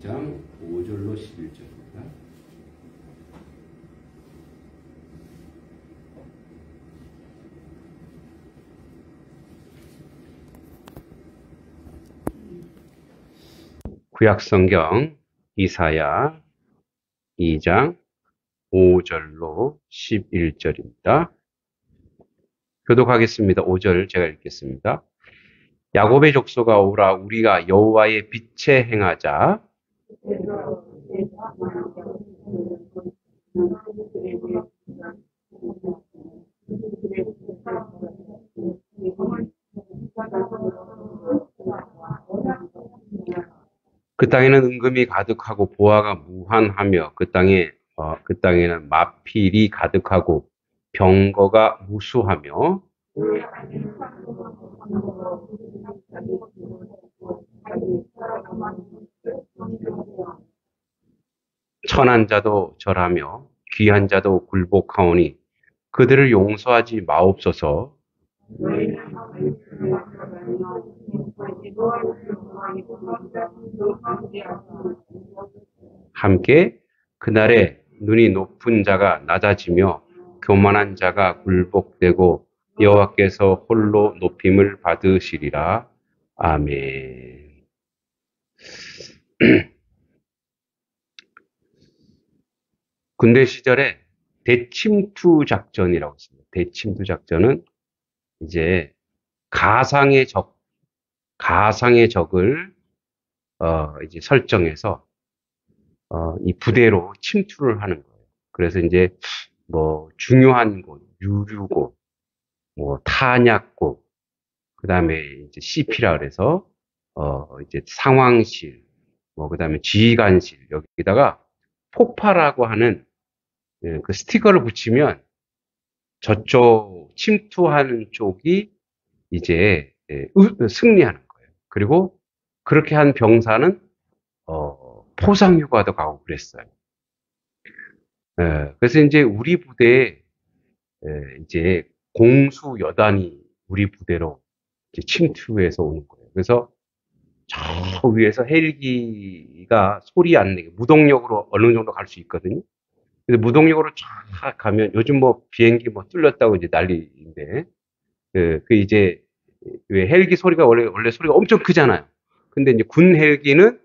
장 5절로 11절입니다. 구약성경 이사야 2장 5절로 11절입니다. 교독하겠습니다. 5절 제가 읽겠습니다. 야곱의 족속아 오라 우리가 여호와의 빛에 행하자. 그 땅에는 은금이 가득하고 보화가 무한하며 그 땅에는 마필이 가득하고 병거가 무수하며 천한 자도 절하며 귀한 자도 굴복하오니 그들을 용서하지 마옵소서. 함께 그날에 눈이 높은 자가 낮아지며 교만한 자가 굴복되고 여호와께서 홀로 높임을 받으시리라. 아멘. 군대 시절에 대침투 작전이라고 있습니다. 대침투 작전은 이제 가상의 적을 이제 설정해서 이 부대로 침투를 하는 거예요. 그래서 이제 뭐 중요한 곳, 유류곳, 뭐 탄약곳, 그다음에 이제 CP라 그래서 이제 상황실, 뭐 그다음에 지휘관실 여기다가 폭파라고 하는 그 스티커를 붙이면 저쪽 침투하는 쪽이 이제 승리하는 거예요. 그리고 그렇게 한 병사는 포상휴가도 가고 그랬어요. 그래서 이제 우리 부대에 이제 공수 여단이 우리 부대로 이제 침투해서 오는 거예요. 그래서 저 위에서 헬기가 소리 안 내게 무동력으로 어느 정도 갈 수 있거든요. 근데 무동력으로 쫙 가면 요즘 뭐 비행기 뭐 뚫렸다고 이제 난리인데 그 이제 왜 헬기 소리가 원래 소리가 엄청 크잖아요. 근데 이제 군 헬기는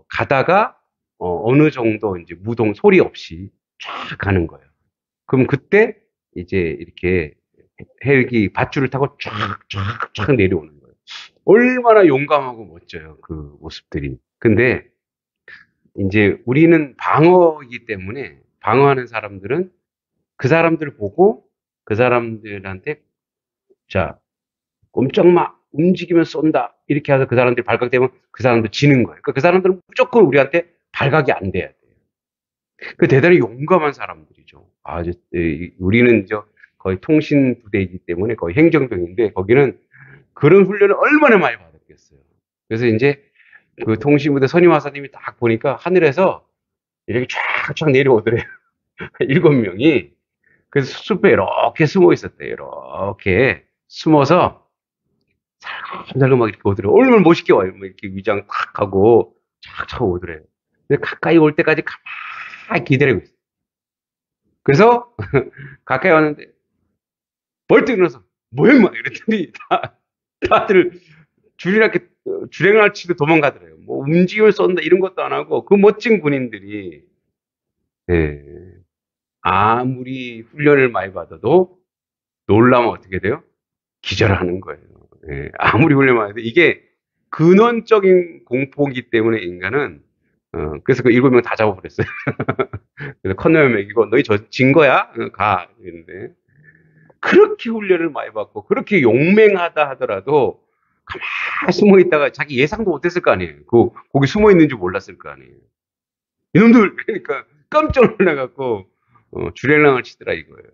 가다가 어느 정도 이제 무동 소리 없이 쫙 가는 거예요. 그럼 그때 이제 이렇게 헬기 밧줄을 타고 쫙 내려오는 거예요. 얼마나 용감하고 멋져요, 그 모습들이. 근데 이제 우리는 방어이기 때문에 방어하는 사람들은 그 사람들 보고 그 사람들한테 자, 꼼짝 마, 움직이면 쏜다. 이렇게 해서 그 사람들이 발각되면 그 사람도 지는 거예요. 그러니까 그 사람들은 무조건 우리한테 발각이 안 돼야 돼요. 그 대단히 용감한 사람들이죠. 우리는 거의 통신부대이기 때문에 거의 행정병인데 거기는 그런 훈련을 얼마나 많이 받았겠어요. 그래서 이제 그 통신부대 선임하사님이 딱 보니까 하늘에서 이렇게 쫙쫙 내려오더래요. 7명이. 그래서 숲에 이렇게 숨어 있었대요. 이렇게 숨어서 살금살금 막 이렇게 오더래요. 얼마나 멋있게 와요. 뭐 이렇게 위장 탁 하고 쫙쫙 오더래요. 근데 가까이 올 때까지 가만히 기다리고 있어요. 그래서 가까이 왔는데 벌떡 일어나서 뭐야 인마 이랬더니 다들 주랭을 치고 도망가더래요. 뭐 움직임을 쏜다 이런 것도 안 하고 그 멋진 군인들이 아무리 훈련을 많이 받아도 놀라면 어떻게 돼요? 기절하는 거예요. 아무리 훈련을 많이 해도 이게 근원적인 공포이기 때문에 인간은 그래서 그 7명 다 잡아버렸어요. 그래서 컨너에 먹이고 너희 진 거야? 가 이랬는데 그렇게 훈련을 많이 받고 그렇게 용맹하다 하더라도 가만히 숨어 있다가 자기 예상도 못했을 거 아니에요. 거기 숨어 있는 줄 몰랐을 거 아니에요. 이놈들 그러니까 깜짝 놀라갖고 주랭랑을 치더라 이거예요.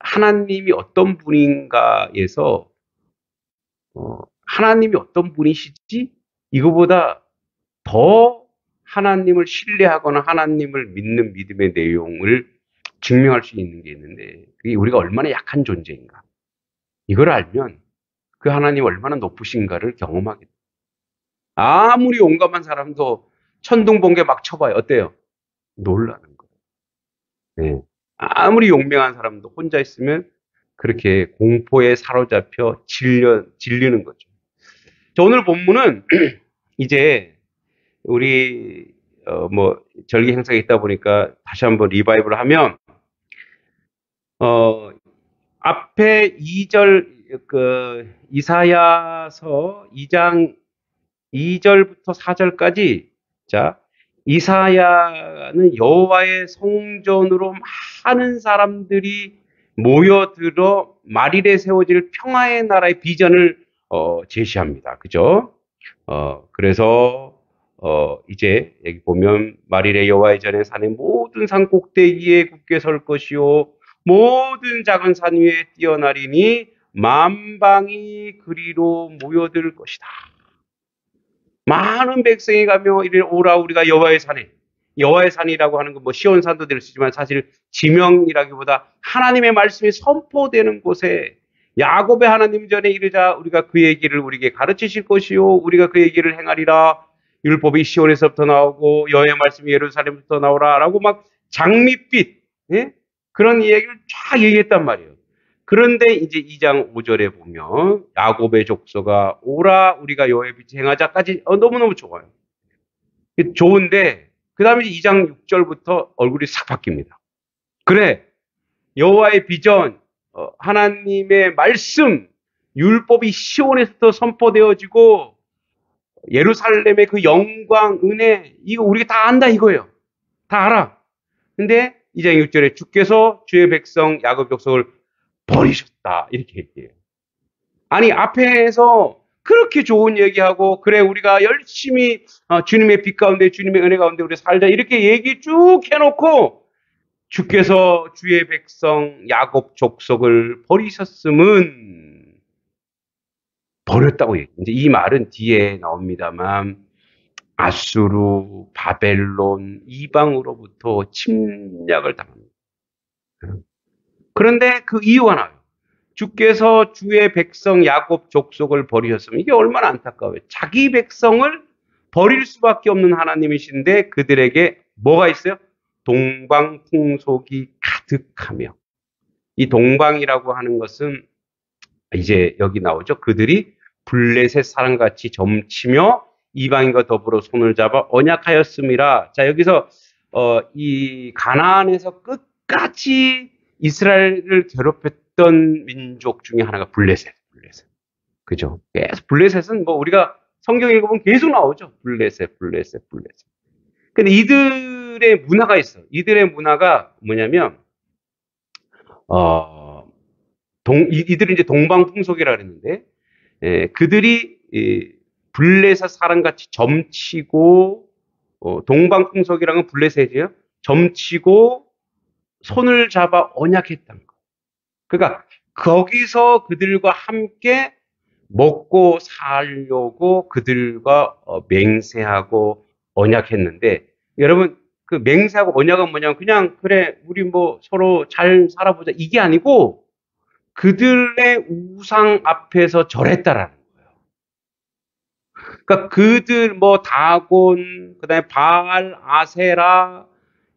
하나님이 어떤 분인가에서 하나님이 어떤 분이시지? 이거보다 더 하나님을 신뢰하거나 하나님을 믿는 믿음의 내용을 증명할 수 있는 게 있는데 그게 우리가 얼마나 약한 존재인가. 이걸 알면 그 하나님 얼마나 높으신가를 경험하게 돼요. 아무리 용감한 사람도 천둥번개 막 쳐봐요. 어때요? 놀라는 거예요. 네. 아무리 용맹한 사람도 혼자 있으면 그렇게 공포에 사로잡혀 질리는 거죠. 자, 오늘 본문은 이제 우리 절기 행사가 있다 보니까 다시 한번 리바이브를 하면 앞에 2절 이사야서 2장 2절부터 4절까지 자 이사야는 여호와의 성전으로 많은 사람들이 모여들어 말일에 세워질 평화의 나라의 비전을 제시합니다. 그죠? 그래서 이제 여기 보면 말일에 여호와의 전에 산의 모든 산 꼭대기에 굳게 설 것이요 모든 작은 산 위에 뛰어나리니 만방이 그리로 모여들 것이다. 많은 백성이 가며 이를 오라 우리가 여호와의 산에 여호와의 산이라고 하는 건 뭐 시온산도 될 수 있지만 사실 지명이라기보다 하나님의 말씀이 선포되는 곳에 야곱의 하나님 전에 이르자 우리가 그의 길을 우리에게 가르치실 것이요 우리가 그의 길을 행하리라 율법이 시온에서부터 나오고 여호와의 말씀이 예루살렘부터 나오라라고 막 장밋빛 예? 그런 이야기를 쫙 얘기했단 말이에요. 그런데 이제 2장 5절에 보면 야곱의 족속아 오라 우리가 여호와의 빛을 행하자까지 너무너무 좋아요. 좋은데 그 다음에 2장 6절부터 얼굴이 싹 바뀝니다. 그래 여호와의 비전 하나님의 말씀 율법이 시온에서부터 선포되어지고 예루살렘의 그 영광 은혜 이거 우리가 다 안다 이거예요. 다 알아. 근데 2장 6절에 주께서 주의 백성 야곱 족속을 버리셨다 이렇게 얘기해요. 아니 앞에서 그렇게 좋은 얘기하고 그래 우리가 열심히 주님의 빛 가운데 주님의 은혜 가운데 우리 살자 이렇게 얘기 쭉 해놓고 주께서 주의 백성 야곱 족속을 버리셨음은 버렸다고 얘기해요. 이제 이 말은 뒤에 나옵니다만 아수르, 바벨론, 이방으로부터 침략을 당합니다. 그런데 그 이유가 나와요. 주께서 주의 백성 야곱 족속을 버리셨으면 이게 얼마나 안타까워요. 자기 백성을 버릴 수밖에 없는 하나님이신데 그들에게 뭐가 있어요? 동방풍속이 가득하며 이 동방이라고 하는 것은 이제 여기 나오죠. 그들이 블레셋 사람같이 점치며 이방인과 더불어 손을 잡아 언약하였음이라. 자 여기서 이 가나안에서 끝까지 이스라엘을 괴롭혔던 민족 중에 하나가 블레셋. 그죠? 계속 블레셋은 뭐 우리가 성경 읽어보면 계속 나오죠. 블레셋. 근데 이들의 문화가 있어. 이들의 문화가 뭐냐면 이들은 이제 동방풍속이라 그랬는데 그들이 블레셋 사람같이 점치고 동방풍속이라는 건 블레셋이에요. 점치고 손을 잡아 언약했다는 거. 그러니까 거기서 그들과 함께 먹고 살려고 그들과 맹세하고 언약했는데 여러분 그 맹세하고 언약은 뭐냐면 그냥 그래 우리 뭐 서로 잘 살아보자 이게 아니고 그들의 우상 앞에서 절했다라는 거예요. 그러니까 그들 뭐 다곤 그다음에 바알 아세라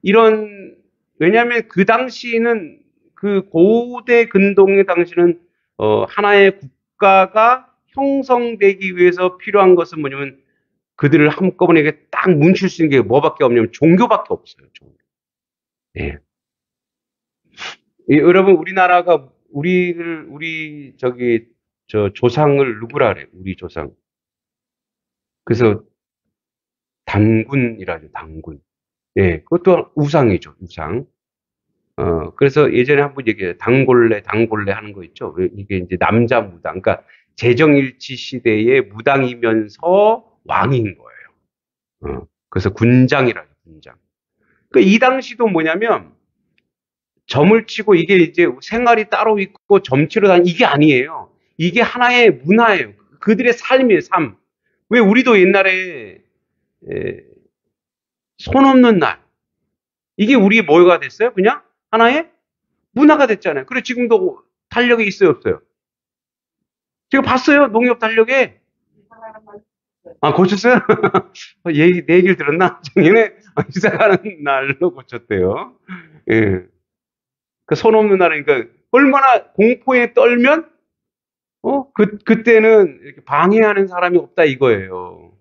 이런 왜냐하면 그 당시는 그 고대 근동의 당시는 하나의 국가가 형성되기 위해서 필요한 것은 뭐냐면 그들을 한꺼번에 이렇게 딱 뭉칠 수 있는 게 뭐밖에 없냐면 종교밖에 없어요. 종교. 예. 여러분 우리나라가 우리 조상을 누구라 그래? 우리 조상. 그래서 단군이라죠. 단군. 예, 그것도 우상이죠. 우상. 그래서 예전에 한번 얘기해요. 당골레 하는 거 있죠. 이게 이제 남자 무당. 그러니까 재정일치 시대의 무당이면서 왕인 거예요. 그래서 군장이라죠. 군장. 그러니까 이 당시도 뭐냐면 점을 치고 이게 이제 생활이 따로 있고 점치러 다니는 이게 아니에요. 이게 하나의 문화예요. 그들의 삶이에요. 삶. 왜 우리도 옛날에 손 없는 날 이게 우리의 뭐가 됐어요? 그냥 하나의 문화가 됐잖아요. 그래, 지금도 달력이 있어요, 없어요? 제가 봤어요, 농협 달력에. 아, 고쳤어요? 내 얘기를 들었나? 작년에 이사 가는 날로 고쳤대요. 예. 그 손 없는 날이니까 얼마나 공포에 떨면, 그때는 이렇게 방해하는 사람이 없다 이거예요.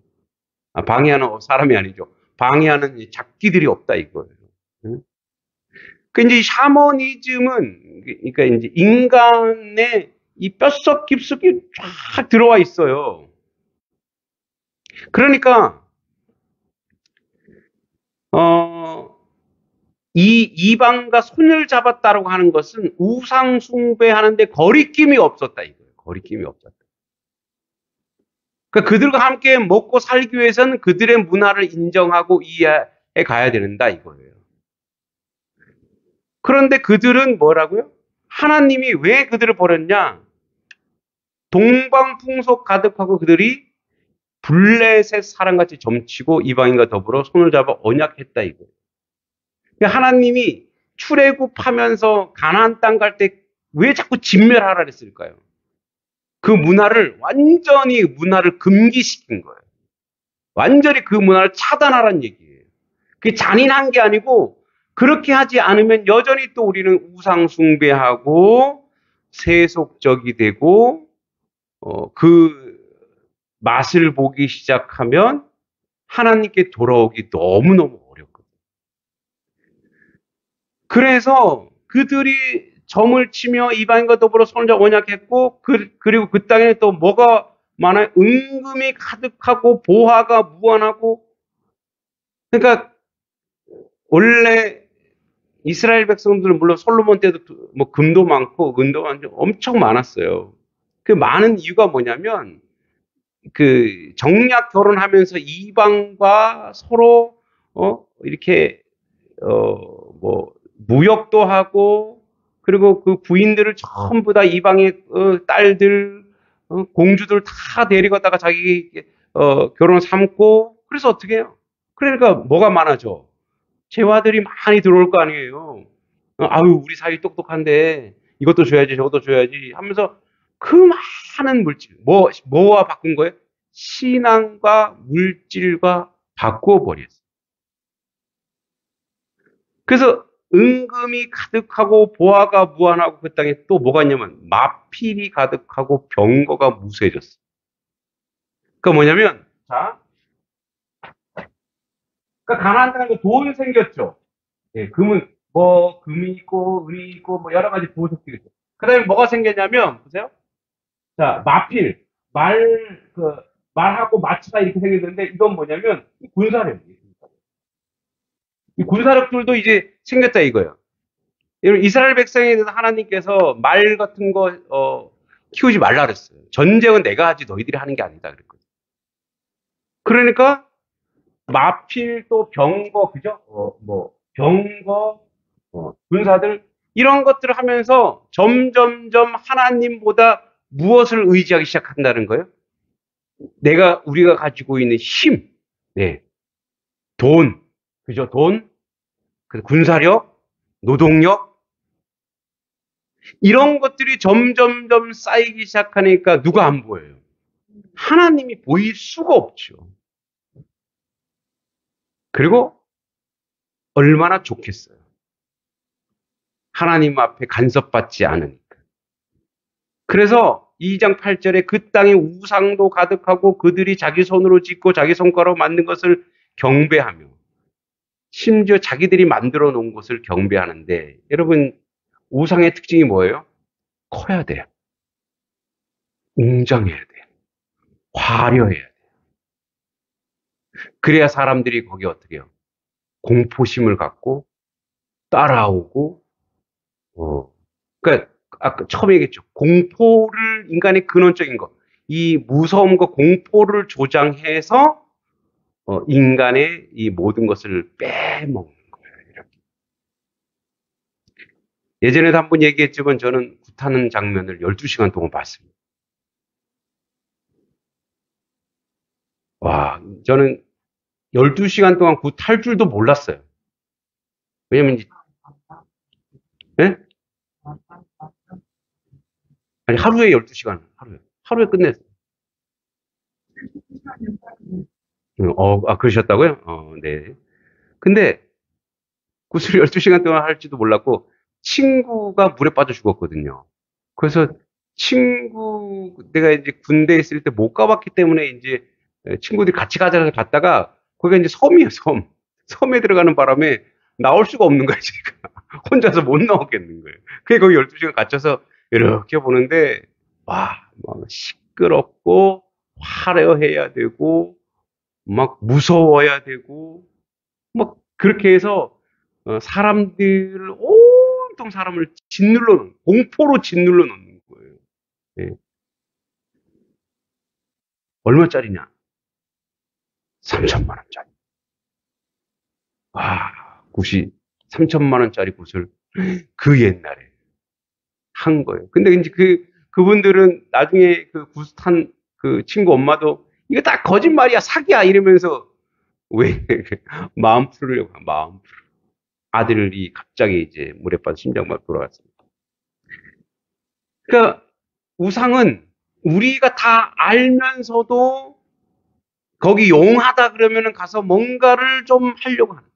아, 방해하는 사람이 아니죠. 방해하는 이 잡기들이 없다 이거예요. 응? 그 이제 샤머니즘은, 그러니까 이제 인간의 이 뼛속 깊숙이 쫙 들어와 있어요. 그러니까, 어, 이 이방과 손을 잡았다라고 하는 것은 우상 숭배하는데 거리낌이 없었다 이거예요. 거리낌이 없었다. 그러니까 그들과 함께 먹고 살기 위해서는 그들의 문화를 인정하고 이해해 가야 된다 이거예요. 그런데 그들은 뭐라고요? 하나님이 왜 그들을 버렸냐? 동방풍속 가득하고 그들이 블레셋 사람같이 점치고 이방인과 더불어 손을 잡아 언약했다 이거예요. 그러니까 하나님이 출애굽하면서 가나안 땅 갈 때 왜 자꾸 진멸하라 그랬을까요? 그 문화를 금기시킨 거예요. 완전히 그 문화를 차단하라는 얘기예요. 그게 잔인한 게 아니고 그렇게 하지 않으면 여전히 또 우리는 우상 숭배하고 세속적이 되고 그 맛을 보기 시작하면 하나님께 돌아오기 너무너무 어렵거든요. 그래서 그들이 점을 치며 이방인과 더불어 손을 잡아 언약했고 그리고 그 땅에 또 뭐가 많아요? 은금이 가득하고 보화가 무한하고. 그러니까 원래 이스라엘 백성들은 물론 솔로몬 때도 뭐 금도 많고 은도 많고 엄청 많았어요. 그 많은 이유가 뭐냐면 그 정략 결혼하면서 이방과 서로 이렇게 뭐 무역도 하고 그리고 그 부인들을 전부 다 이방의 딸들 공주들 다 데리고다가 자기 결혼 삼고 그래서 어떻게 해요? 그러니까 뭐가 많아져? 재화들이 많이 들어올 거 아니에요. 아유 우리 사위 똑똑한데 이것도 줘야지 저것도 줘야지 하면서 그 많은 물질 뭐와 바꾼 거예요? 신앙과 물질과 바꾸어 버렸어요. 그래서 은금이 가득하고 보화가 무한하고 그 땅에 또 뭐가 있냐면 마필이 가득하고 병거가 무수해졌어요. 그러니까 뭐냐면 자, 그러니까 가나안 땅에 돈 생겼죠. 예, 금이 있고 은이 있고 뭐 여러 가지 보석들이 있고. 그다음에 뭐가 생겼냐면 보세요. 자, 마필 그 말하고 마치가 이렇게 생겼는데 이건 뭐냐면 군사력이에요. 이 군사력들도 이제 생겼다 이거예요. 여러분 이스라엘 백성에 대해서 하나님께서 말 같은 거 키우지 말라 그랬어요. 전쟁은 내가 하지 너희들이 하는 게 아니다 그랬거든요. 그러니까 마필 또 병거 그죠? 뭐 병거 군사들 이런 것들을 하면서 점점점 하나님보다 무엇을 의지하기 시작한다는 거예요? 우리가 가지고 있는 힘, 네, 돈, 그죠? 돈, 군사력, 노동력 이런 것들이 점점점 쌓이기 시작하니까 누가 안 보여요? 하나님이 보일 수가 없죠. 그리고 얼마나 좋겠어요. 하나님 앞에 간섭받지 않으니까. 그래서 2장 8절에 그 땅에 우상도 가득하고 그들이 자기 손으로 짓고 자기 손가락으로 만든 것을 경배하며 심지어 자기들이 만들어 놓은 것을 경배하는데 여러분 우상의 특징이 뭐예요? 커야 돼요. 웅장해야 돼요. 화려해야 돼요. 그래야 사람들이 거기 어떻게 해요? 공포심을 갖고 따라오고 그러니까 아까 처음에 얘기했죠. 공포를 인간의 근원적인 것, 이 무서움과 공포를 조장해서 인간의 이 모든 것을 빼먹는 거예요. 이렇게. 예전에도 한번 얘기했지만 저는 굿하는 장면을 12시간 동안 봤습니다. 와, 저는 12시간 동안 굿할 줄도 몰랐어요. 왜냐면 아니, 하루에 12시간, 하루에 끝냈어요. 그러셨다고요? 네. 근데 구슬 12시간 동안 할지도 몰랐고, 친구가 물에 빠져 죽었거든요. 그래서 내가 이제 군대에 있을 때 못 가봤기 때문에 이제 친구들이 같이 가자고 해서 갔다가, 거기가 이제 섬이에요, 섬. 섬에 들어가는 바람에 나올 수가 없는 거야, 제가. 혼자서 못 나오겠는 거예요. 그래, 거기 12시간 갇혀서 이렇게 보는데, 와, 막 시끄럽고, 화려해야 되고, 막 무서워야 되고, 막 그렇게 해서 사람들을 온통 사람을 짓눌러 놓은 공포로 짓눌러 놓는 거예요. 예. 얼마짜리냐? 3천만 원짜리. 와, 굿이 3천만 원짜리 굿을 그 옛날에 한 거예요. 근데 이제 그분들은 나중에 그 굿한 그 친구 엄마도 이거 다 거짓말이야, 사기야 이러면서 왜 마음 풀으려고 마음 풀. 아들이 갑자기 이제 물에 빠져 심장마비 돌아갔습니다. 그러니까 우상은 우리가 다 알면서도 거기 용하다 그러면은 가서 뭔가를 좀 하려고 하는,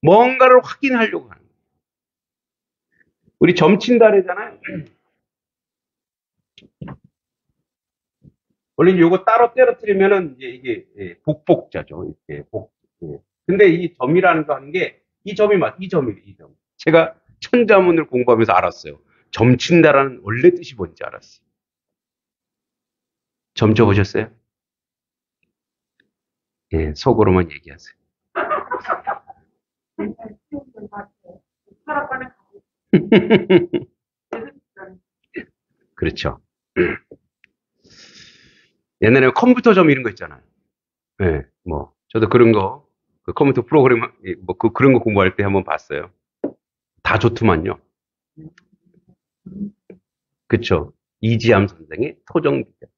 뭔가를 확인하려고 하는. 우리 점친다래잖아요. 원래 요거 따로 떨어뜨리면은 이제 이게 복복자죠. 이렇게 복. 예. 근데 이 점이라는 거 하는 게 이 점이 이 점이에요. 이 점. 제가 천자문을 공부하면서 알았어요. 점친다라는 원래 뜻이 뭔지 알았어요. 점 적으셨어요? 예, 속으로만 얘기하세요. 그렇죠. 옛날에 컴퓨터점 이런 거 있잖아요. 예, 뭐, 저도 그런 거, 그 컴퓨터 프로그램, 뭐, 그런 거 공부할 때 한번 봤어요. 다 좋더만요. 그쵸. 이지암 선생의 토정비결.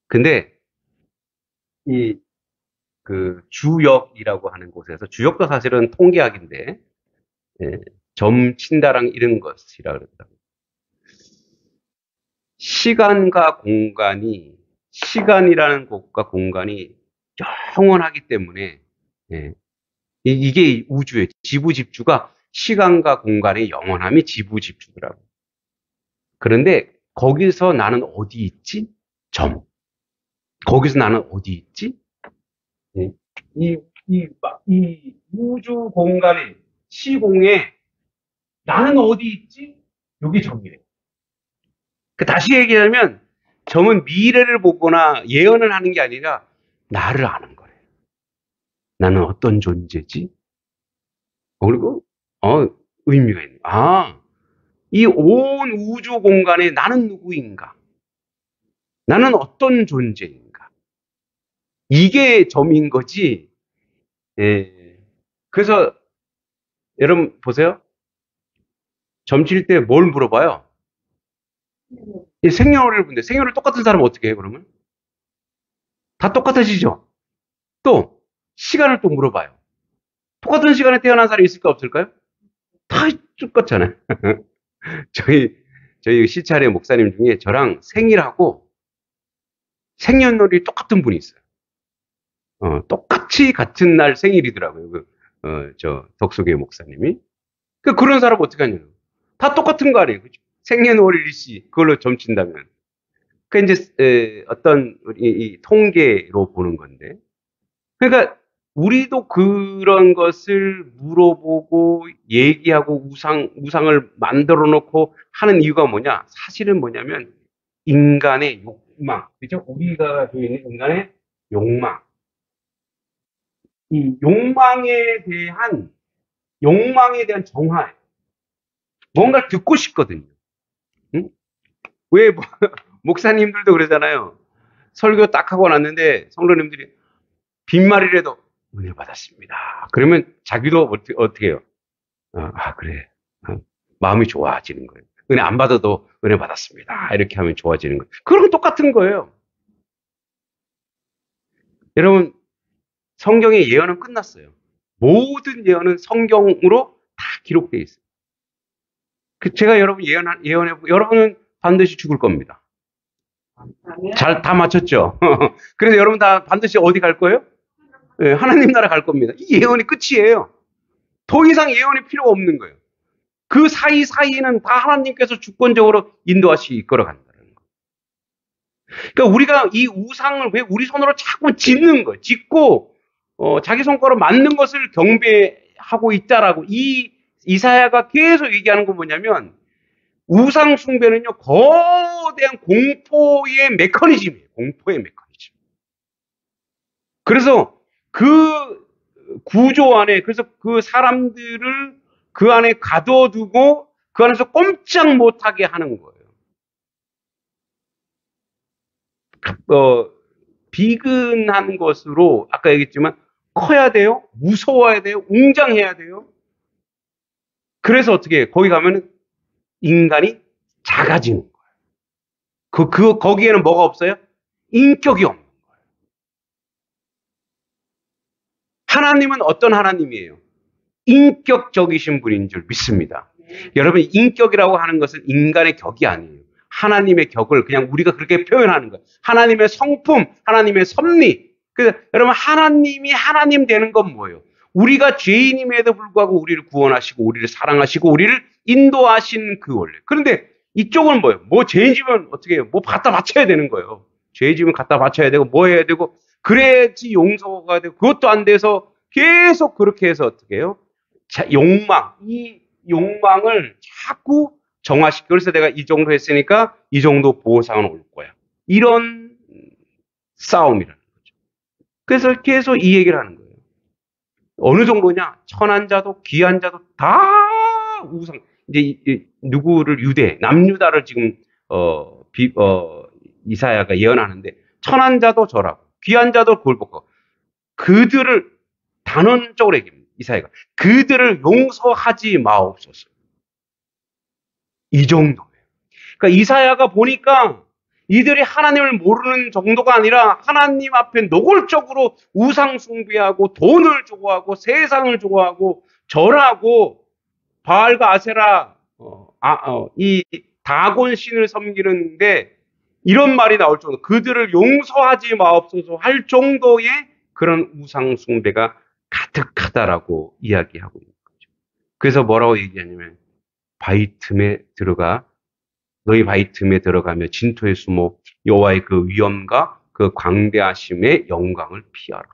근데, 이, 그, 주역이라고 하는 곳에서, 주역도 사실은 통계학인데, 예, 점친다랑 이런 것이라 그러더라고요. 시간과 공간이, 시간이라는 곳과 공간이 영원하기 때문에, 예, 이게 우주의 지부집주가 시간과 공간의 영원함이 지부집주더라고요. 그런데 거기서 나는 어디 있지? 점. 거기서 나는 어디 있지? 예. 이 우주 공간의 시공에 나는 어디 있지? 여기 점이래. 다시 얘기하면 점은 미래를 보거나 예언을 하는 게 아니라 나를 아는 거래요. 나는 어떤 존재지? 그리고 의미가 있네. 이 온 우주 공간에 나는 누구인가? 나는 어떤 존재인가? 이게 점인 거지. 예. 그래서 여러분 보세요. 점칠 때 뭘 물어봐요? 생년월일을 본대. 생년월일 똑같은 사람은 어떻게 해요, 그러면? 다 똑같아지죠? 또 시간을 또 물어봐요. 똑같은 시간에 태어난 사람이 있을까 없을까요? 다 똑같잖아요. 저희 시찰의 목사님 중에 저랑 생일하고 생년월일이 똑같은 분이 있어요. 똑같이 같은 날 생일이더라고요. 저 덕수교회 목사님이. 그런 사람 어떻게 하냐고. 다 똑같은 거 아니에요. 그죠? 생년월일 일시 그걸로 점친다면. 이제 어떤 이 통계로 보는 건데. 그러니까 우리도 그런 것을 물어보고 얘기하고 우상을 만들어 놓고 하는 이유가 뭐냐? 사실은 뭐냐면 인간의 욕망. 그죠? 우리가 가지고 있는 인간의 욕망. 이 욕망에 대한 정화예요. 뭔가를 듣고 싶거든요. 응? 왜 목사님들도 그러잖아요. 설교 딱 하고 났는데 성도님들이 빈말이라도 은혜 받았습니다. 그러면 자기도 어떻게 해요? 그래. 마음이 좋아지는 거예요. 은혜 안 받아도 은혜 받았습니다. 이렇게 하면 좋아지는 거예요. 그런 건 똑같은 거예요. 여러분, 성경의 예언은 끝났어요. 모든 예언은 성경으로 다 기록되어 있어요. 제가 여러분 예언해보고, 여러분은 반드시 죽을 겁니다. 잘 다 맞췄죠? 그래서 여러분 다 반드시 어디 갈 거예요? 네, 하나님 나라 갈 겁니다. 이 예언이 끝이에요. 더 이상 예언이 필요가 없는 거예요. 그 사이사이는 다 하나님께서 주권적으로 인도하시 이끌어 간다는 거예요. 그러니까 우리가 이 우상을 왜 우리 손으로 자꾸 짓는 거예요. 짓고 자기 손가락으로 만든 것을 경배하고 있다라고 이사야가 계속 얘기하는 건 뭐냐면 우상 숭배는요 거대한 공포의 메커니즘이에요. 공포의 메커니즘. 그래서 그 구조 안에 그래서 그 사람들을 그 안에 가둬두고 그 안에서 꼼짝 못하게 하는 거예요. 비근한 것으로 아까 얘기했지만 커야 돼요. 무서워야 돼요. 웅장해야 돼요. 그래서 어떻게 해요? 거기 가면은 인간이 작아지는 거예요. 거기에는 뭐가 없어요? 인격이 없는 거예요. 하나님은 어떤 하나님이에요? 인격적이신 분인 줄 믿습니다. 여러분, 인격이라고 하는 것은 인간의 격이 아니에요. 하나님의 격을 그냥 우리가 그렇게 표현하는 거예요. 하나님의 성품, 하나님의 섭리. 그래서 여러분, 하나님이 하나님 되는 건 뭐예요? 우리가 죄인임에도 불구하고 우리를 구원하시고 우리를 사랑하시고 우리를 인도하신 그 원래. 그런데 이쪽은 뭐예요? 뭐 죄인이면 어떻게 해요? 뭐 갖다 바쳐야 되는 거예요. 죄인이면 갖다 바쳐야 되고 뭐 해야 되고 그래야지 용서가 되고 그것도 안 돼서 계속 그렇게 해서 어떻게 해요? 이 욕망을 자꾸 정화시키고 그래서 내가 이 정도 했으니까 이 정도 보상은 올 거야. 이런 싸움이라는 거죠. 그래서 계속 이 얘기를 하는 거예요. 어느 정도냐? 천한 자도 귀한 자도 다 우상. 이제 누구를 남유다를 지금 이사야가 예언하는데 천한 자도 저라고 귀한 자도 골복하고 그들을 단언적으로 얘기합니다. 이사야가 그들을 용서하지 마옵소서. 이 정도예요. 그러니까 이사야가 보니까 이들이 하나님을 모르는 정도가 아니라 하나님 앞에 노골적으로 우상 숭배하고 돈을 좋아하고 세상을 좋아하고 절하고 바알과 아세라 이 다곤 신을 섬기는데 이런 말이 나올 정도 그들을 용서하지 마옵소서 할 정도의 그런 우상 숭배가 가득하다라고 이야기하고 있는 거죠. 그래서 뭐라고 얘기하냐면 너희 바위 틈에 들어가며 진토에 숨어 여호와의 그 위엄과 그 광대하심의 영광을 피하라.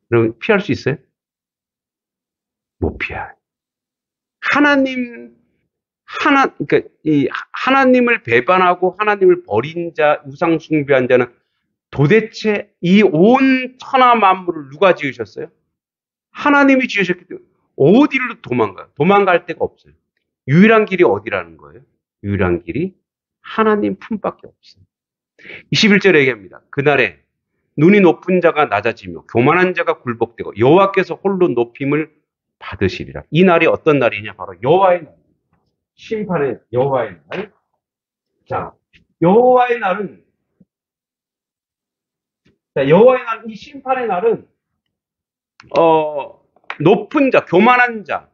그럼 피할 수 있어요? 못 피해요. 그러니까 이 하나님을 배반하고 하나님을 버린 자, 우상 숭배한 자는 도대체 이 온 천하 만물을 누가 지으셨어요? 하나님이 지으셨기 때문에 어디로 도망가요? 도망갈 데가 없어요. 유일한 길이 어디라는 거예요? 유일한 길이 하나님 품밖에 없어요. 21절에 얘기합니다. 그날에 눈이 높은 자가 낮아지며 교만한 자가 굴복되고 여호와께서 홀로 높임을 받으시리라. 이 날이 어떤 날이냐? 바로 여호와의 날. 심판의 여호와의 날. 자, 여호와의 날은 이 심판의 날은 높은 자, 교만한 자,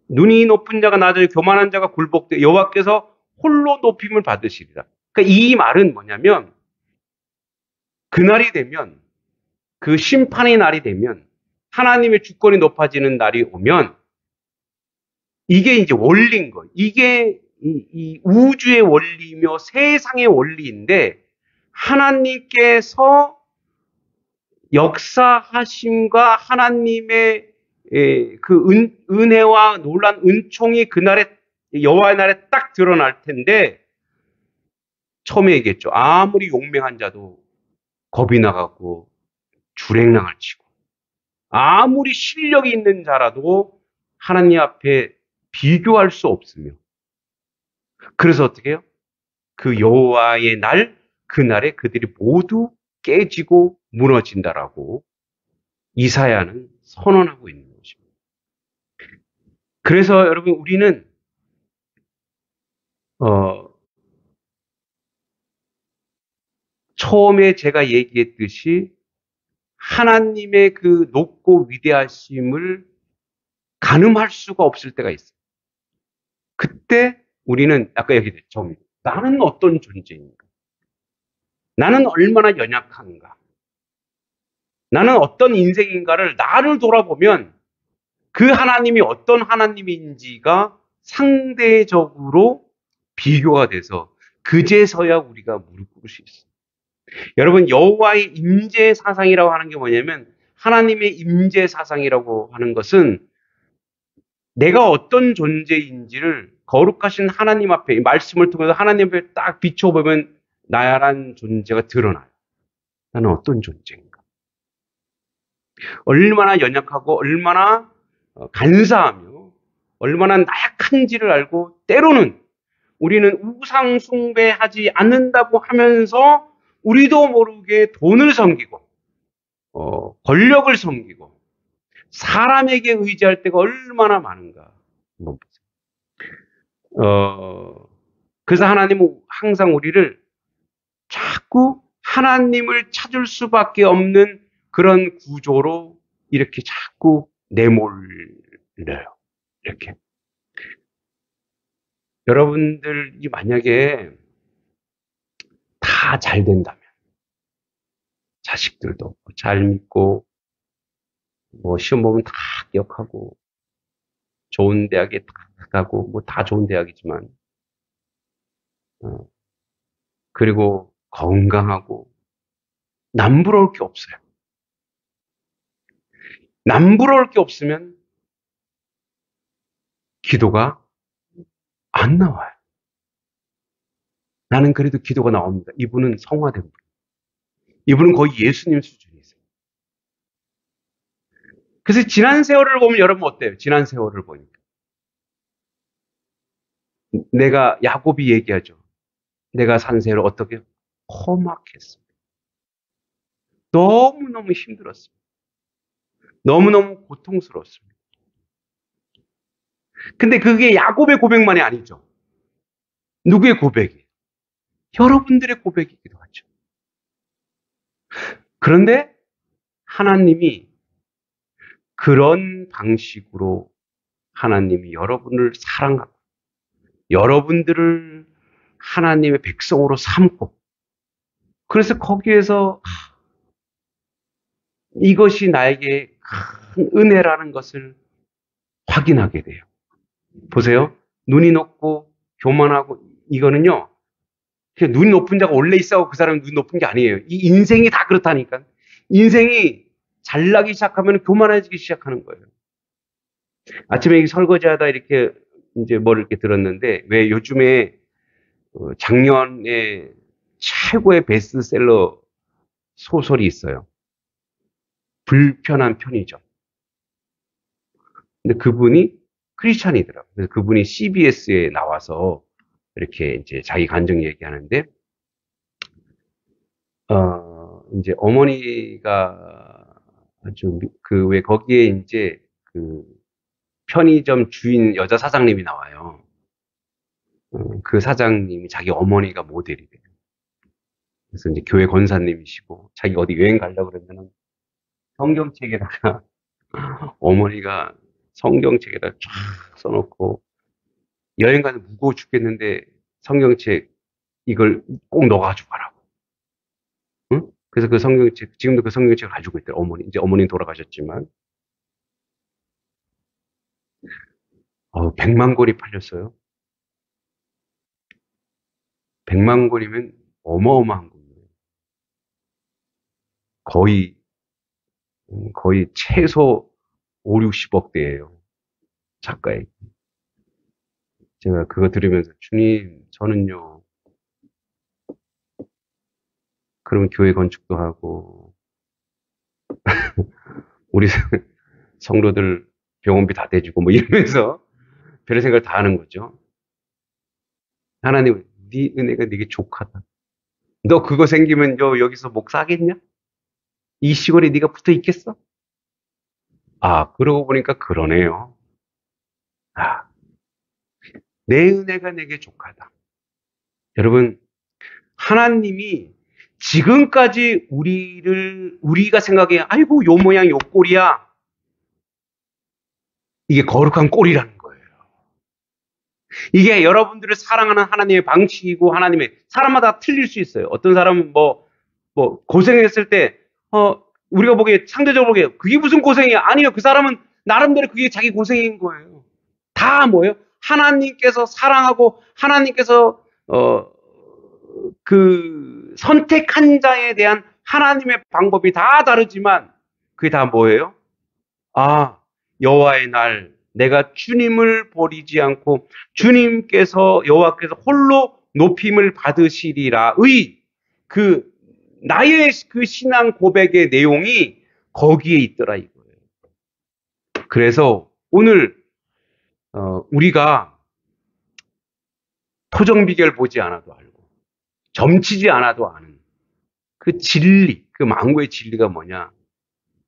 눈이 높은 자가 낮아지고 교만한 자가 굴복되고 여호와께서 홀로 높임을 받으시리라. 그러니까 이 말은 뭐냐면 그날이 되면 그 심판의 날이 되면 하나님의 주권이 높아지는 날이 오면 이게 이제 원리인 거예요. 이게 이 우주의 원리며 세상의 원리인데 하나님께서 역사하심과 하나님의 그 은혜와 놀란 은총이 그날에 여호와의 날에 딱 드러날 텐데 처음에 얘기했죠. 아무리 용맹한 자도 겁이 나가고 주랭랑을 치고 아무리 실력이 있는 자라도 하나님 앞에 비교할 수 없으며 그래서 어떻게 해요? 그 여호와의 날 그날에 그들이 모두 깨지고 무너진다라고 이사야는 선언하고 있는 것입니다. 그래서 여러분 우리는 처음에 제가 얘기했듯이 하나님의 그 높고 위대하심을 가늠할 수가 없을 때가 있어요. 그때 우리는 아까 얘기했죠. 나는 어떤 존재인가? 나는 얼마나 연약한가? 나는 어떤 인생인가를 나를 돌아보면 그 하나님이 어떤 하나님인지가 상대적으로 비교가 돼서 그제서야 우리가 무릎 꿇을 수 있어요. 여러분, 여호와의 임재 사상이라고 하는 게 뭐냐면 하나님의 임재 사상이라고 하는 것은 내가 어떤 존재인지를 거룩하신 하나님 앞에 말씀을 통해서 하나님 앞에 딱 비춰보면 나야란 존재가 드러나요. 나는 어떤 존재인가? 얼마나 연약하고 얼마나 간사하며 얼마나 나약한지를 알고 때로는 우리는 우상 숭배하지 않는다고 하면서 우리도 모르게 돈을 섬기고 권력을 섬기고 사람에게 의지할 때가 얼마나 많은가. 그래서 하나님은 항상 우리를 자꾸 하나님을 찾을 수밖에 없는 그런 구조로 이렇게 자꾸 내몰려요. 이렇게. 여러분들이 만약에 다 잘 된다면, 자식들도 잘 믿고, 시험 보면 다 합격하고, 좋은 대학에 다 가고, 다 좋은 대학이지만, 그리고 건강하고, 남부러울 게 없어요. 남부러울 게 없으면, 기도가 안 나와요. 나는 그래도 기도가 나옵니다. 이분은 성화된 분. 이분은 거의 예수님 수준이세요. 그래서 지난 세월을 보면 여러분 어때요? 지난 세월을 보니까. 내가 야곱이 얘기하죠. 내가 산 세월 어떻게 험악했습니다. 너무너무 힘들었습니다. 너무너무 고통스러웠습니다. 근데 그게 야곱의 고백만이 아니죠. 누구의 고백이에요? 여러분들의 고백이기도 하죠. 그런데 하나님이 그런 방식으로 하나님이 여러분을 사랑하고 여러분들을 하나님의 백성으로 삼고 그래서 거기에서 이것이 나에게 큰 은혜라는 것을 확인하게 돼요. 보세요. 눈이 높고 교만하고 이거는요. 눈이 높은 자가 원래 있어고 그 사람이 눈이 높은 게 아니에요. 이 인생이 다 그렇다니까. 인생이 잘나기 시작하면 교만해지기 시작하는 거예요. 아침에 설거지하다 이렇게 이제 뭘 이렇게 들었는데 왜 요즘에 작년에 최고의 베스트셀러 소설이 있어요. 불편한 편의점. 근데 그분이 크리스찬이더라고요. 그래서 그분이 CBS에 나와서 이렇게 이제 자기 간증 얘기하는데, 이제 어머니가 아주 왜 거기에 이제 그 편의점 주인 여자 사장님이 나와요. 그 사장님이 자기 어머니가 모델이 돼요. 그래서 이제 교회 권사님이시고 자기 어디 여행 가려고 그러면은 성경책에다가 어머니가 성경책에다 쫙 써놓고 여행 가서 무거워 죽겠는데 성경책 이걸 꼭 넣어가지고 가라고. 응? 그래서 그 성경책 지금도 그 성경책을 가지고 있대요. 어머니 이제 어머니는 돌아가셨지만 100만 권이 팔렸어요. 100만 권이면 어마어마한 겁니다. 거의 최소 5, 60억대예요. 작가에. 제가 그거 들으면서 주님 저는요. 그러면 교회 건축도 하고 우리 성도들 병원비 다 대주고 이러면서 별의 생각을 다 하는 거죠. 하나님 네 은혜가 네게 족하다. 너 그거 생기면 여기서 목 사겠냐? 이 시골에 네가 붙어 있겠어? 그러고 보니까 그러네요. 내 은혜가 내게 족하다. 여러분, 하나님이 지금까지 우리가 생각해, 아이고, 요 모양, 요 꼴이야. 이게 거룩한 꼴이라는 거예요. 이게 여러분들을 사랑하는 하나님의 방식이고 하나님의 사람마다 틀릴 수 있어요. 어떤 사람은 고생했을 때 우리가 보기에 상대적으로 보기에 그게 무슨 고생이야? 아니요. 그 사람은 나름대로 그게 자기 고생인 거예요. 다 뭐예요? 하나님께서 사랑하고 하나님께서 그 선택한 자에 대한 하나님의 방법이 다 다르지만 그게 다 뭐예요? 여호와의 날 내가 주님을 버리지 않고 여호와께서 홀로 높임을 받으시리라의 나의 그 신앙 고백의 내용이 거기에 있더라 이거예요. 그래서 오늘 우리가 토정 비결 보지 않아도 알고 점치지 않아도 아는 그 진리, 그 망고의 진리가 뭐냐?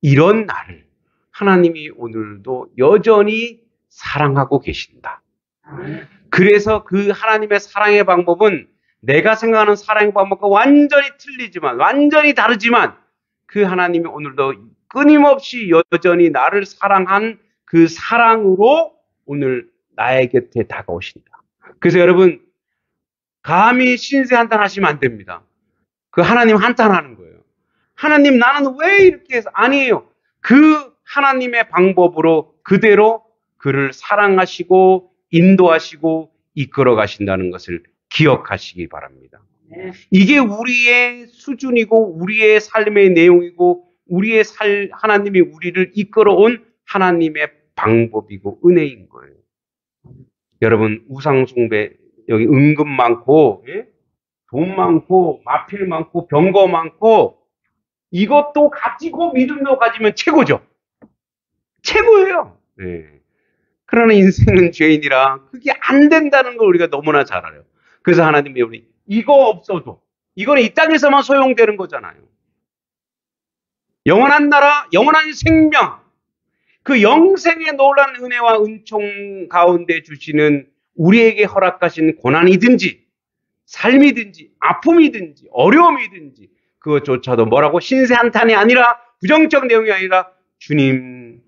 이런 나를 하나님이 오늘도 여전히 사랑하고 계신다. 그래서 그 하나님의 사랑의 방법은 내가 생각하는 사랑의 방법과 완전히 틀리지만, 완전히 다르지만 그 하나님이 오늘도 끊임없이 여전히 나를 사랑한 그 사랑으로 오늘 나의 곁에 다가오신다. 그래서 여러분, 감히 신세 한탄하시면 안 됩니다. 그 하나님 한탄하는 거예요. 하나님 나는 왜 이렇게 해서 아니에요. 그 하나님의 방법으로 그대로 그를 사랑하시고 인도하시고 이끌어 가신다는 것을 기억하시기 바랍니다. 이게 우리의 수준이고 우리의 삶의 내용이고 하나님이 우리를 이끌어 온 하나님의 방법이고 은혜인 거예요. 여러분 우상 숭배 여기 은금 많고 돈 많고 마필 많고 병거 많고 이것도 가지고 믿음도 가지면 최고죠. 최고예요. 네. 그러나 인생은 죄인이라 그게 안 된다는 걸 우리가 너무나 잘 알아요. 그래서 하나님이 우리 이거 없어도 이거는 이 땅에서만 소용되는 거잖아요. 영원한 나라, 영원한 생명, 그 영생의 놀라운 은혜와 은총 가운데 주시는 우리에게 허락하신 고난이든지 삶이든지 아픔이든지 어려움이든지 그것조차도 뭐라고 신세 한탄이 아니라 부정적 내용이 아니라 주님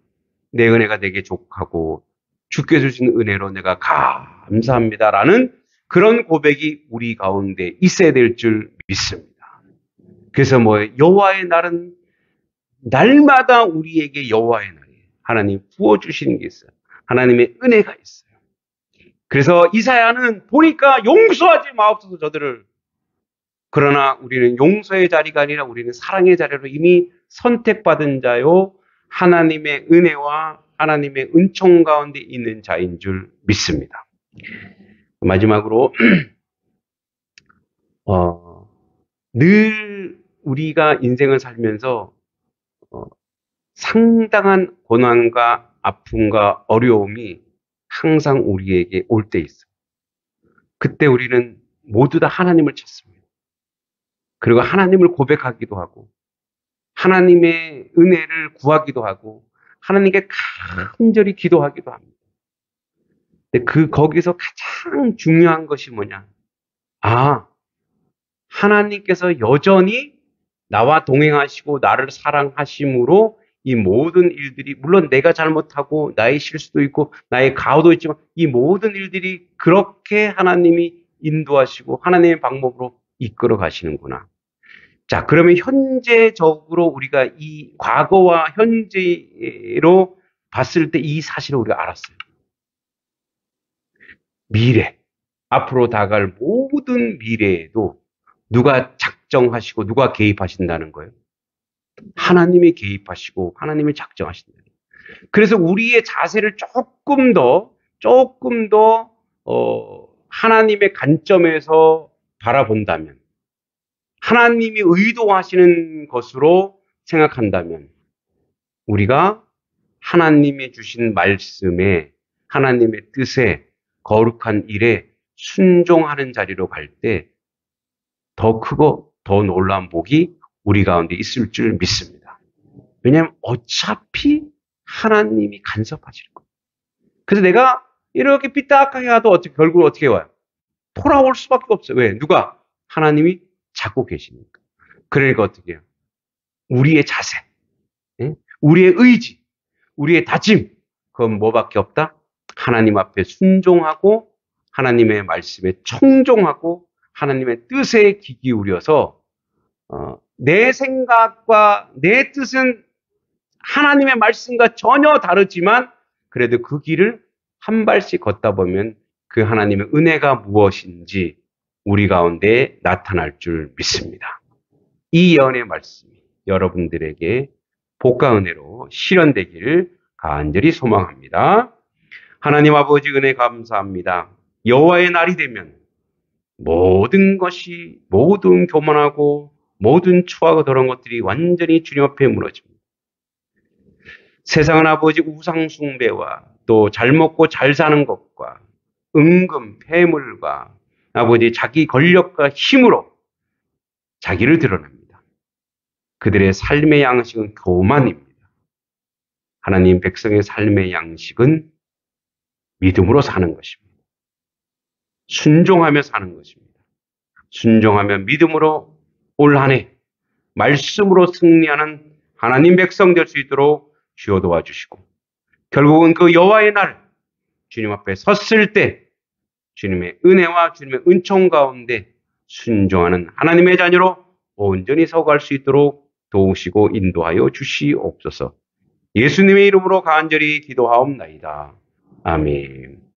내 은혜가 내게 족하고 주께 주신 은혜로 내가 감사합니다라는 그런 고백이 우리 가운데 있어야 될 줄 믿습니다. 그래서 여호와의 날은 날마다 우리에게 여호와의 날이에요. 하나님 부어주시는 게 있어요. 하나님의 은혜가 있어요. 그래서 이사야는 보니까 용서하지 마옵소서 저들을. 그러나 우리는 용서의 자리가 아니라 우리는 사랑의 자리로 이미 선택받은 자요 하나님의 은혜와 하나님의 은총 가운데 있는 자인 줄 믿습니다. 마지막으로 늘 우리가 인생을 살면서 상당한 고난과 아픔과 어려움이 항상 우리에게 올 때 있어요. 그때 우리는 모두 다 하나님을 찾습니다. 그리고 하나님을 고백하기도 하고 하나님의 은혜를 구하기도 하고 하나님께 간절히 기도하기도 합니다. 근데 거기서 가장 중요한 것이 뭐냐? 하나님께서 여전히 나와 동행하시고 나를 사랑하심으로 이 모든 일들이 물론 내가 잘못하고 나의 실수도 있고 나의 가오도 있지만 이 모든 일들이 그렇게 하나님이 인도하시고 하나님의 방법으로 이끌어 가시는구나. 자, 그러면 현재적으로 우리가 이 과거와 현재로 봤을 때 이 사실을 우리가 알았어요. 미래, 앞으로 다가갈 모든 미래에도 누가 작정하시고 누가 개입하신다는 거예요? 하나님이 개입하시고 하나님이 작정하신다. 그래서 우리의 자세를 조금 더 하나님의 관점에서 바라본다면 하나님이 의도하시는 것으로 생각한다면 우리가 하나님이 주신 말씀에 하나님의 뜻에 거룩한 일에 순종하는 자리로 갈 때 더 크고 더 놀라운 복이 우리 가운데 있을 줄 믿습니다. 왜냐하면 어차피 하나님이 간섭하실 거예요. 그래서 내가 이렇게 삐딱하게 가도 결국 어떻게 와요? 돌아올 수밖에 없어요. 왜? 누가? 하나님이 잡고 계시니까. 그러니까 어떻게 해요? 우리의 자세, 우리의 의지, 우리의 다짐, 그건 뭐밖에 없다? 하나님 앞에 순종하고 하나님의 말씀에 청종하고 하나님의 뜻에 귀 기울여서 내 생각과 내 뜻은 하나님의 말씀과 전혀 다르지만 그래도 그 길을 한 발씩 걷다 보면 그 하나님의 은혜가 무엇인지 우리 가운데 나타날 줄 믿습니다. 이 예언의 말씀이 여러분들에게 복과 은혜로 실현되기를 간절히 소망합니다. 하나님 아버지 은혜 감사합니다. 여호와의 날이 되면 모든 것이 모든 교만하고 모든 추하고 더러운 것들이 완전히 주님 앞에 무너집니다. 세상은 아버지 우상 숭배와 또 잘 먹고 잘 사는 것과 은금, 폐물과 아버지 자기 권력과 힘으로 자기를 드러냅니다. 그들의 삶의 양식은 교만입니다. 하나님 백성의 삶의 양식은 믿음으로 사는 것입니다. 순종하며 사는 것입니다. 순종하며 믿음으로 올 한 해 말씀으로 승리하는 하나님 백성 될 수 있도록 주여 도와주시고 결국은 그 여호와의 날 주님 앞에 섰을 때 주님의 은혜와 주님의 은총 가운데 순종하는 하나님의 자녀로 온전히 서갈 수 있도록 도우시고 인도하여 주시옵소서. 예수님의 이름으로 간절히 기도하옵나이다. 아멘.